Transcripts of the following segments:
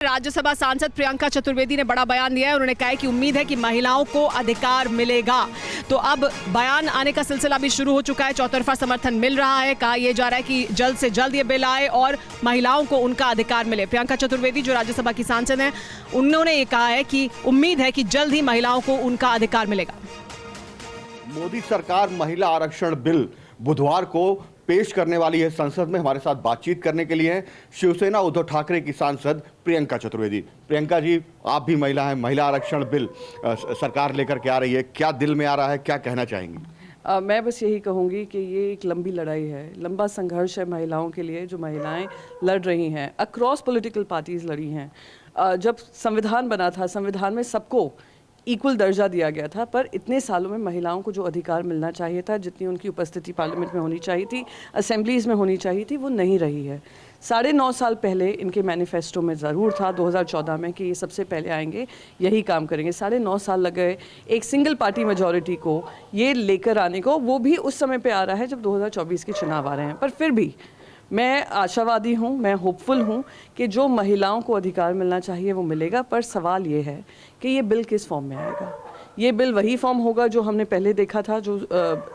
राज्यसभा सांसद प्रियंका चतुर्वेदी ने बड़ा बयान दिया है। उन्होंने कहा है कि उम्मीद है कि महिलाओं को अधिकार मिलेगा। तो अब बयान आने का सिलसिला भी शुरू हो चुका है, चौतरफा समर्थन मिल रहा है। कहा यह जा रहा है कि जल्द से जल्द ये बिल आए और महिलाओं को उनका अधिकार मिले। प्रियंका चतुर्वेदी जो राज्यसभा की सांसद हैं, उन्होंने ये कहा है कि उम्मीद है कि जल्द ही महिलाओं को उनका अधिकार मिलेगा। मोदी सरकार महिला आरक्षण बिल बुधवार को पेश करने वाली है संसद में। हमारे साथ बातचीत करने के लिए हैं शिवसेना उद्धव ठाकरे की सांसद प्रियंका चतुर्वेदी। प्रियंका जी, आप भी महिला हैं, महिला आरक्षण बिल सरकार लेकर के आ रही है, क्या दिल में आ रहा है, क्या कहना चाहेंगी? मैं बस यही कहूँगी कि ये एक लंबी लड़ाई है, लंबा संघर्ष है महिलाओं के लिए, जो महिलाएं लड़ रही हैं, अक्रॉस पॉलिटिकल पार्टीज लड़ी हैं। जब संविधान बना था, संविधान में सबको इक्वल दर्जा दिया गया था, पर इतने सालों में महिलाओं को जो अधिकार मिलना चाहिए था, जितनी उनकी उपस्थिति पार्लियामेंट में होनी चाहिए थी, असेंबलीज़ में होनी चाहिए थी, वो नहीं रही है। 9.5 साल पहले इनके मैनिफेस्टो में ज़रूर था 2014 में कि ये सबसे पहले आएंगे, यही काम करेंगे। 9.5 साल लग गए एक सिंगल पार्टी मेजॉरिटी को ये लेकर आने को, वो भी उस समय पे आ रहा है जब 2024 के चुनाव आ रहे हैं। पर फिर भी मैं आशावादी हूँ, मैं होपफुल हूँ कि जो महिलाओं को अधिकार मिलना चाहिए वो मिलेगा। पर सवाल ये है कि ये बिल किस फॉर्म में आएगा। ये बिल वही फॉर्म होगा जो हमने पहले देखा था, जो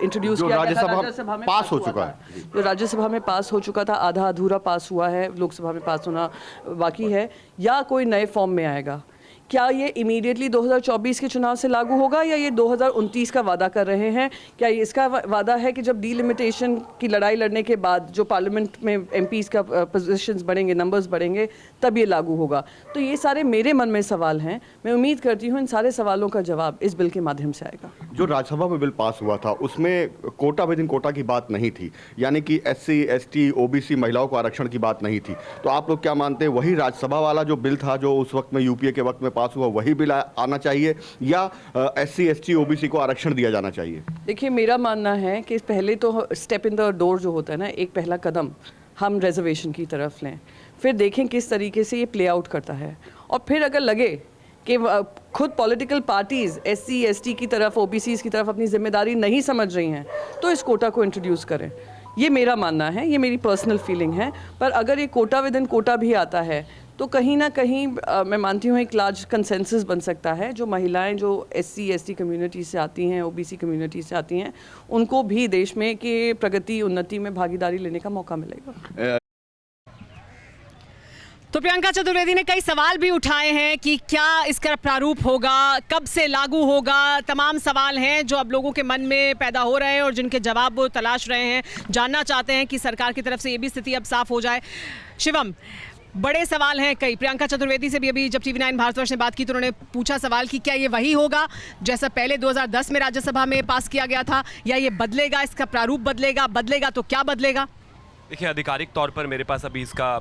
इंट्रोड्यूस किया गया था, राज्यसभा में पास हो चुका है, जो राज्यसभा में पास हो चुका था, आधा अधूरा पास हुआ है, लोकसभा में पास होना बाकी है, या कोई नए फॉर्म में आएगा। क्या ये इमीडिएटली 2024 के चुनाव से लागू होगा, या ये 2029 का वादा कर रहे हैं? क्या ये इसका वादा है कि जब डीलिमिटेशन की लड़ाई लड़ने के बाद जो पार्लियामेंट में एमपीज़ का पोजीशंस बढ़ेंगे, नंबर्स बढ़ेंगे, तब ये लागू होगा? तो ये सारे मेरे मन में सवाल हैं। मैं उम्मीद करती हूँ इन सारे सवालों का जवाब इस बिल के माध्यम से आएगा। जो राज्यसभा में बिल पास हुआ था उसमें कोटा विद इन कोटा की बात नहीं थी, यानी कि SC, ST, OBC महिलाओं को आरक्षण की बात नहीं थी। तो आप लोग क्या मानते हैं, वही राज्यसभा वाला जो बिल था जो उस वक्त में यूपीए के वक्त में पास हुआ, वही बिल आना चाहिए, या SC, ST, OBC को आरक्षण दिया जाना चाहिए? देखिए, मेरा मानना है कि पहले तो स्टेप इन द डोर जो होता है ना, एक पहला कदम हम रिजर्वेशन की तरफ लें, फिर देखें किस तरीके से ये प्ले आउट करता है, और फिर अगर लगे कि खुद पॉलिटिकल पार्टीज़ SC, ST की तरफ, OBCs की तरफ अपनी जिम्मेदारी नहीं समझ रही हैं, तो इस कोटा को इंट्रोड्यूस करें। ये मेरा मानना है, ये मेरी पर्सनल फीलिंग है। पर अगर ये कोटा विद इन कोटा भी आता है तो कहीं ना कहीं मैं मानती हूँ एक लार्ज कंसेंसस बन सकता है। जो महिलाएं जो SC, ST कम्युनिटी से आती हैं, OBC कम्युनिटी से आती हैं, उनको भी देश में के प्रगति उन्नति में भागीदारी लेने का मौका मिलेगा। तो प्रियंका चतुर्वेदी ने कई सवाल भी उठाए हैं कि क्या इसका प्रारूप होगा, कब से लागू होगा। तमाम सवाल हैं जो अब लोगों के मन में पैदा हो रहे हैं और जिनके जवाब वो तलाश रहे हैं, जानना चाहते हैं कि सरकार की तरफ से ये भी स्थिति अब साफ हो जाए। शिवम, बड़े सवाल हैं कई। प्रियंका चतुर्वेदी से भी अभी जब TV9 भारतवर्ष ने बात की तो उन्होंने पूछा सवाल कि क्या ये वही होगा जैसा पहले 2010 में राज्यसभा में पास किया गया था, या ये बदलेगा, इसका प्रारूप बदलेगा तो क्या बदलेगा? देखिए, आधिकारिक तौर पर मेरे पास अभी इसका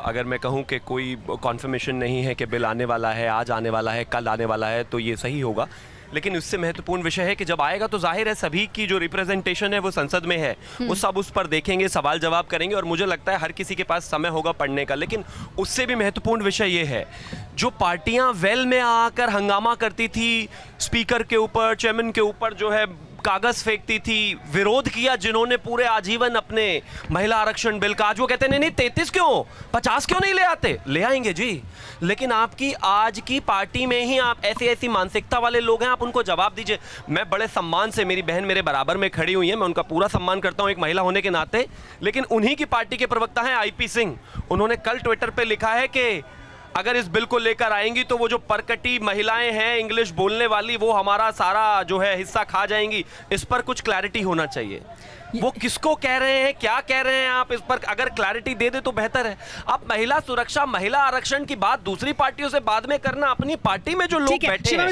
अगर मैं कहूं कि कोई कॉन्फर्मेशन नहीं है कि बिल आने वाला है, आज आने वाला है, कल आने वाला है, तो ये सही होगा। लेकिन उससे महत्वपूर्ण विषय है कि जब आएगा तो जाहिर है सभी की जो रिप्रेजेंटेशन है वो संसद में है, वो सब उस पर देखेंगे, सवाल जवाब करेंगे, और मुझे लगता है हर किसी के पास समय होगा पढ़ने का। लेकिन उससे भी महत्वपूर्ण विषय ये है, जो पार्टियां वेल में आकर हंगामा करती थी, स्पीकर के ऊपर, चेयरमैन के ऊपर जो है कागज फेंकती थी, विरोध किया जिन्होंने पूरे आजीवन अपने महिला आरक्षण बिल का, आज वो कहते नहीं 33 क्यों, 50 क्यों नहीं ले आते? ले आएंगे जी। लेकिन आपकी आज की पार्टी में ही आप ऐसी मानसिकता वाले लोग हैं, आप उनको जवाब दीजिए। मैं बड़े सम्मान से, मेरी बहन मेरे बराबर में खड़ी हुई है, मैं उनका पूरा सम्मान करता हूं एक महिला होने के नाते, लेकिन उन्हीं की पार्टी के प्रवक्ता हैं IP सिंह। उन्होंने कल ट्विटर पर लिखा है कि अगर इस बिल को लेकर आएंगी तो वो जो परकटी महिलाएं हैं इंग्लिश बोलने वाली, वो हमारा सारा जो है हिस्सा खा जाएंगी। इस पर कुछ क्लैरिटी होना चाहिए। वो किसको कह रहे हैं, क्या कह रहे हैं आप, इस पर अगर क्लैरिटी दे दे तो बेहतर है। आप महिला सुरक्षा, महिला आरक्षण की बात दूसरी पार्टियों से बाद में करना, अपनी पार्टी में जो लोग बैठे हैं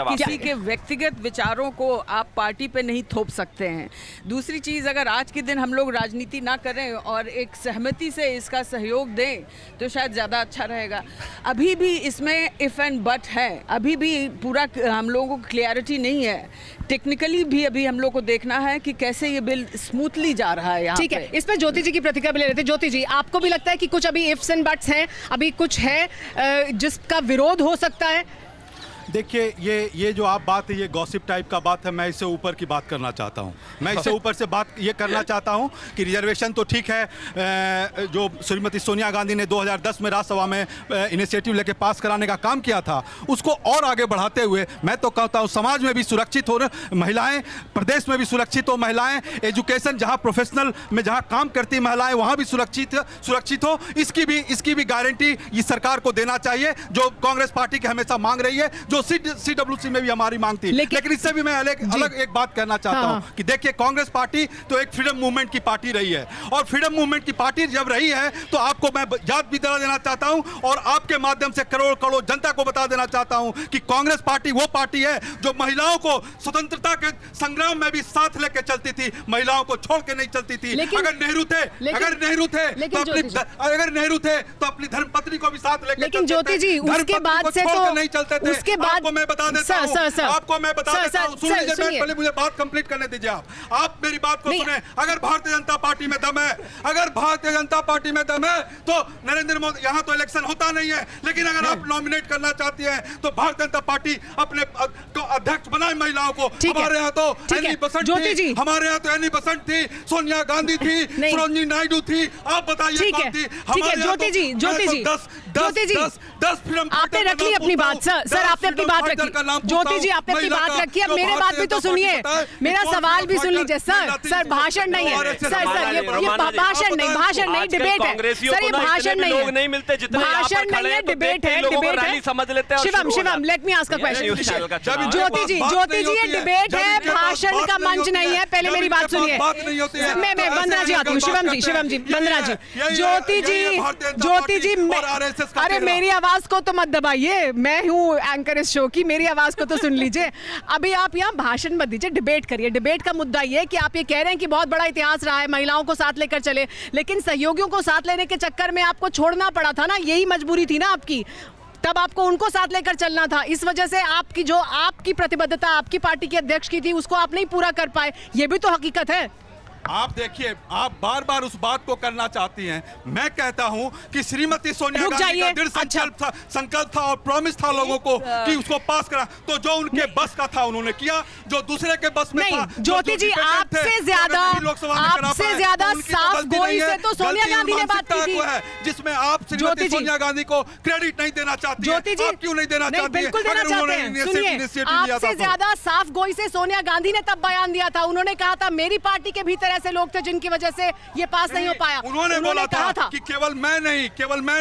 किसी के व्यक्तिगत विचारों को आप पार्टी पे नहीं थोप सकते हैं। दूसरी चीज, अगर आज के दिन हम लोग राजनीति ना करें और एक सहमति से इसका सहयोग दें तो शायद ज्यादा अच्छा रहेगा। अभी भी इसमें इफ एंड बट है, अभी भी पूरा हम लोगों को क्लियरिटी नहीं है। टेक्निकली भी अभी हम लोग को देखना है कि कैसे ये बिल स्मूथली जा रहा है यहाँ। ठीक है, इस पर ज्योति जी की प्रतिक्रिया भी ले रहे थे। ज्योति जी, आपको भी लगता है कि कुछ अभी इफ्स एंड बट्स हैं, अभी कुछ है जिसका विरोध हो सकता है? देखिए ये जो आप बात है, ये गॉसिप टाइप का बात है। मैं इससे ऊपर की बात करना चाहता हूँ। मैं इससे ऊपर से बात ये करना चाहता हूँ कि रिजर्वेशन तो ठीक है, जो श्रीमती सोनिया गांधी ने 2010 में राज्यसभा में इनिशिएटिव लेके पास कराने का काम किया था, उसको और आगे बढ़ाते हुए मैं तो कहता हूँ समाज में भी सुरक्षित हो महिलाएं, प्रदेश में भी सुरक्षित हो महिलाएं, एजुकेशन जहाँ प्रोफेशनल में जहाँ काम करती महिलाएं वहाँ भी सुरक्षित हो, इसकी भी गारंटी इस सरकार को देना चाहिए, जो कांग्रेस पार्टी की हमेशा मांग रही है, जो CWC में भी हमारी मांग थी। लेकिन इससे भी मैं अलग एक बात कहना चाहता हूं कि देखिए, कांग्रेस पार्टी तो एक फ्रीडम मूवमेंट की पार्टी रही है, और फ्रीडम मूवमेंट की पार्टी जब रही है तो आपको मैं याद भी दिला देना चाहता हूं और आपके माध्यम से करोड़ जनता को बता देना चाहता हूं कि कांग्रेस पार्टी वो पार्टी है जो महिलाओं को स्वतंत्रता के संग्राम में भी साथ लेकर चलती थी, महिलाओं को छोड़ के नहीं चलती थी। अगर नेहरू थे तो अपनी धर्मपत्नी को भी साथ लेकर, लेकिन ज्योति जी उसके बाद से तो नहीं चलते थे। उसके बाद आपको मैं बता देता हूं, आपको मैं बता देता हूं, सुन लीजिए, पहले मुझे बात कंप्लीट करने दीजिए। आप मेरी बात को सुने। अगर भारतीय जनता पार्टी में दम है, तो नरेंद्र मोदी, यहाँ तो इलेक्शन होता नहीं है, लेकिन अगर आप नॉमिनेट करना चाहती हैं तो भारतीय जनता पार्टी अपने अध्यक्ष बनाए महिलाओं को। हमारे यहाँ तो एनी बसंत थी, सोनिया गांधी थी, सरोजिनी नायडू थी। आप बताइए कौन थी? ज्योति जी 10 फिल्म आपने रख ली अपनी बात। सर आपने अपनी बात रखी, ज्योति जी आपने अपनी बात रखी। अब मेरे बात भी तो सुनिए, मेरा सवाल भी सुन लीजिए। सर भाषण नहीं है, सर ये भाषण नहीं, डिबेट है सर, ये भाषण नहीं है, भाषण नहीं है, डिबेट है। Shivam let me ask a question. Jyoti ji ये डिबेट है, भाषण का मंच नहीं है। पहले मेरी बात सुनिए, मैं वंदना जी आती हूँ। शिवम जी वंदना जी, ज्योति जी अरे मेरी आवाज को तो मत दबाइए, मैं हूँ एंकर इस शो की, मेरी आवाज को तो सुन लीजिए। अभी आप यहाँ भाषण मत दीजिए, डिबेट करिए। डिबेट का मुद्दा ये कि आप ये कह रहे हैं कि बहुत बड़ा इतिहास रहा है, महिलाओं को साथ लेकर चले, लेकिन सहयोगियों को साथ लेने के चक्कर में आपको छोड़ना पड़ा था ना, यही मजबूरी थी ना आपकी, तब आपको उनको साथ लेकर चलना था। इस वजह से आपकी प्रतिबद्धता आपकी पार्टी के अध्यक्ष की थी, उसको आप नहीं पूरा कर पाए, ये भी तो हकीकत है। आप देखिए, आप बार बार उस बात को करना चाहती हैं। मैं कहता हूं कि श्रीमती सोनिया गांधी का दृढ़ संकल्प था और प्रॉमिस था लोगों को कि उसको पास करा, तो जो उनके बस का था उन्होंने किया, जो दूसरे के बस में था। ज्योति जी आपसे ज्यादा साफ गोई से तो सोनिया गांधी ने बात की थी, जिसमें आप श्रीमती सोनिया गांधी को क्रेडिट नहीं देना चाहती। ज्योति जी क्यों नहीं देना चाहती? बिल्कुल देना चाहते हैं। सुनिए, आपसे ज्यादा साफ गोई से सोनिया गांधी ने तब बयान दिया था, उन्होंने कहा था मेरी पार्टी के भीतर ऐसे लोग थे जिनकी वजह से ये पास नहीं हो पाया। उन्होंने बोला था कि केवल मैं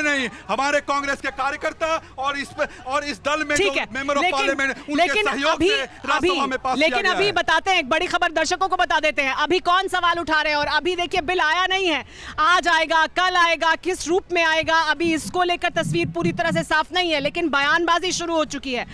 नहीं, हमारे कांग्रेस के कार्यकर्ता और इस दल में जो मेंबर ऑफ पार्लियामेंट, उनके सहयोग से राज्यसभा में पास किया गया है। लेकिन अभी बताते हैं, एक बड़ी खबर दर्शकों को बता देते हैं, अभी कौन सवाल उठा रहे हैं। और अभी देखिए, बिल आया नहीं है, आज आएगा, कल आएगा, किस रूप में आएगा, अभी इसको लेकर तस्वीर पूरी तरह से साफ नहीं है, लेकिन बयानबाजी शुरू हो चुकी है।